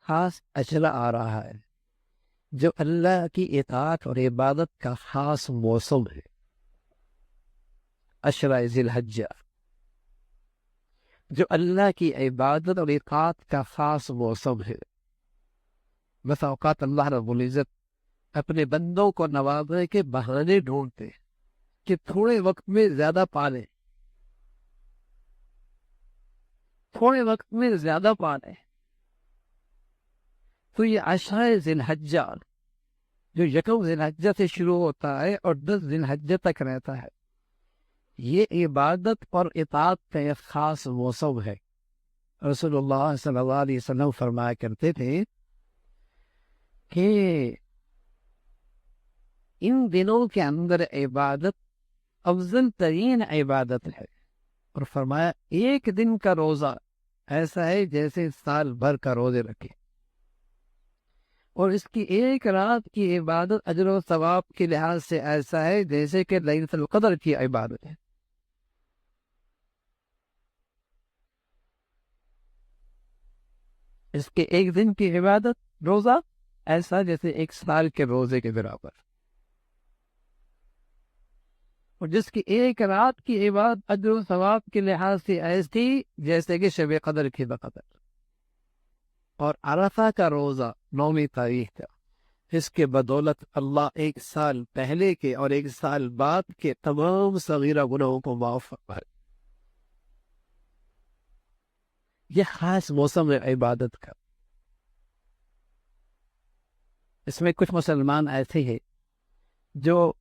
خاص اشرا آ رہا ہے جو اللہ کی اطاعت اور عبادت کا خاص موسم ہے، اشرا ذی الحجہ، جو اللہ کی عبادت اور اطاعت کا خاص موسم ہے۔ بس اوقات اللہ رب العزت اپنے بندوں کو نوازنے کے بہانے ڈھونڈتے ہیں کہ تھوڑے وقت میں زیادہ پالیں، تھوڑے وقت میں زیادہ پالیں۔ تو یہ عشرہ ذی الحجہ جو یکم ذی الحجہ سے شروع ہوتا ہے اور 10 ذی الحجہ تک رہتا ہے، یہ عبادت اور اطاعت کا ایک خاص موسم ہے۔ رسول اللہ صلی اللہ علیہ وسلم فرمایا کرتے تھے کہ ان دنوں کے اندر عبادت افضل ترین عبادت ہے، اور فرمایا ایک دن کا روزہ ایسا ہے جیسے سال بھر کا روزے رکھے، اور اس کی ایک رات کی عبادت اجر و ثواب کے لحاظ سے ایسا ہے جیسے کہ لیلۃ القدر کی عبادت ہے۔ اس کے ایک دن کی عبادت روزہ ایسا جیسے ایک سال کے روزے کے برابر، اور جس کی ایک رات کی عبادت اجر و ثواب کے لحاظ سے ایسی جیسے کہ شب قدر کی بقدر۔ اور عرفہ کا روزہ 9ویں تاریخ کا، اس کے بدولت اللہ ایک سال پہلے کے اور ایک سال بعد کے تمام صغیرہ گناہوں کو معاف فرمائے۔ یہ خاص موسم ہے عبادت کا۔ اس میں کچھ مسلمان ایسے ہیں جو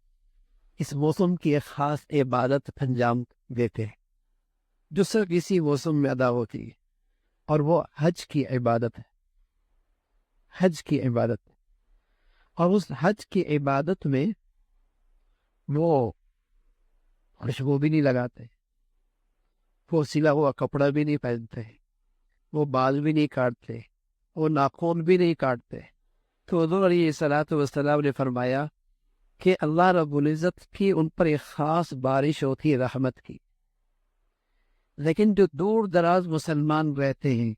اس موسم کی ایک خاص عبادت انجام دیتے ہیں جو صرف اسی موسم میں ادا ہوتی ہے، اور وہ حج کی عبادت ہے۔ حج کی عبادت، اور اس حج کی عبادت میں وہ خوشبو بھی نہیں لگاتے، وہ سلا ہوا کپڑا بھی نہیں پہنتے، وہ بال بھی نہیں کاٹتے، وہ ناخن بھی نہیں کاٹتے۔ تو حضور علیہ الصلوۃ والسلام نے فرمایا کہ اللہ رب العزت کی ان پر ایک خاص بارش ہوتی ہے رحمت کی۔ لیکن جو دور دراز مسلمان رہتے ہیں،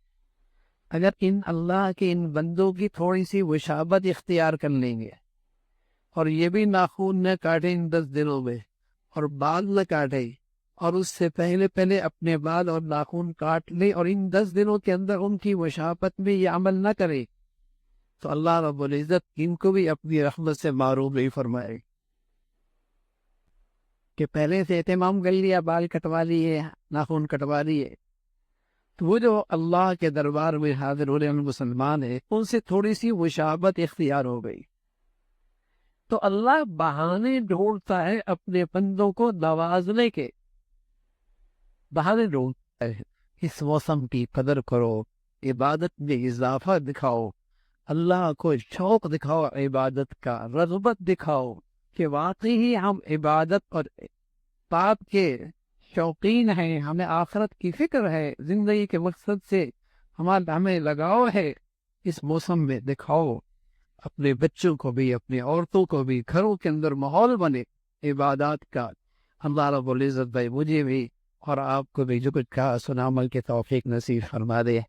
اگر اللہ کے ان بندوں کی تھوڑی سی مشابہت اختیار کر لیں گے، اور یہ بھی ناخن نہ کاٹیں ان 10 دنوں میں، اور بال نہ کاٹیں، اور اس سے پہلے اپنے بال اور ناخن کاٹ لیں، اور ان 10 دنوں کے اندر ان کی مشابہت میں یہ عمل نہ کرے، تو اللہ رب العزت ان کو بھی اپنی رحمت سے محروم نہیں فرمائے کہ پہلے سے اہتمام کر لیا، بال کٹوا لیے، ناخن کٹوا لیے۔ تو وہ جو اللہ کے دربار میں حاضر ہونے والے مسلمان ہیں، ان سے تھوڑی سی مشابہت اختیار ہو گئی، تو اللہ بہانے ڈھونڈتا ہے اپنے بندوں کو نوازنے کے، بہانے ڈھونڈتا ہے۔ اس موسم کی قدر کرو، عبادت میں اضافہ دکھاؤ، اللہ کو شوق دکھاؤ، عبادت کا رغبت دکھاؤ کہ واقعی ہی ہم عبادت اور طاعت کے شوقین ہیں، ہمیں آخرت کی فکر ہے، زندگی کے مقصد سے ہمیں لگاؤ ہے۔ اس موسم میں دکھاؤ، اپنے بچوں کو بھی، اپنی عورتوں کو بھی، گھروں کے اندر ماحول بنے عبادات کا۔ اللہ رب العزت بھائی مجھے بھی اور آپ کو بھی جو کچھ کہا سنا عمل کے توفیق نصیب فرما دے۔